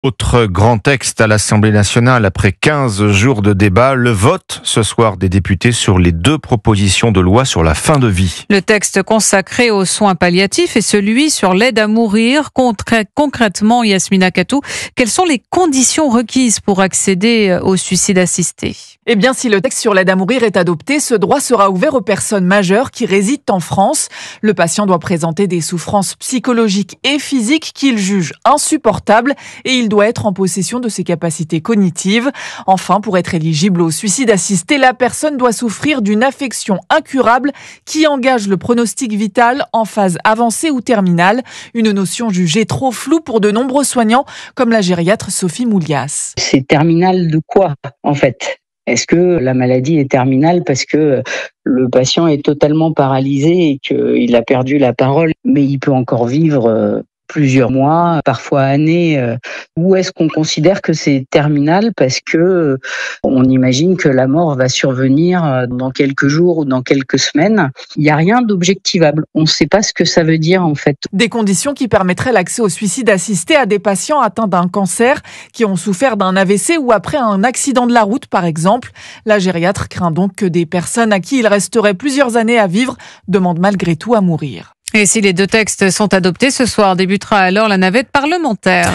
Autre grand texte à l'Assemblée nationale après 15 jours de débat, le vote ce soir des députés sur les 2 propositions de loi sur la fin de vie. Le texte consacré aux soins palliatifs et celui sur l'aide à mourir. Concrètement, Yasmina Katou, quelles sont les conditions requises pour accéder au suicide assisté ? Eh bien, si le texte sur l'aide à mourir est adopté, ce droit sera ouvert aux personnes majeures qui résident en France. Le patient doit présenter des souffrances psychologiques et physiques qu'il juge insupportables et il doit être en possession de ses capacités cognitives. Enfin, pour être éligible au suicide assisté, la personne doit souffrir d'une affection incurable qui engage le pronostic vital en phase avancée ou terminale. Une notion jugée trop floue pour de nombreux soignants, comme la gériatre Sophie Moulias. C'est terminal de quoi, en fait ? Est-ce que la maladie est terminale parce que le patient est totalement paralysé et qu'il a perdu la parole, mais il peut encore vivre plusieurs mois, parfois années, ou est-ce qu'on considère que c'est terminal parce que on imagine que la mort va survenir dans quelques jours ou dans quelques semaines. Il n'y a rien d'objectivable. On ne sait pas ce que ça veut dire en fait. Des conditions qui permettraient l'accès au suicide assisté à des patients atteints d'un cancer, qui ont souffert d'un AVC ou après un accident de la route par exemple. La gériatre craint donc que des personnes à qui il resterait plusieurs années à vivre demandent malgré tout à mourir. Et si les 2 textes sont adoptés, ce soir débutera alors la navette parlementaire.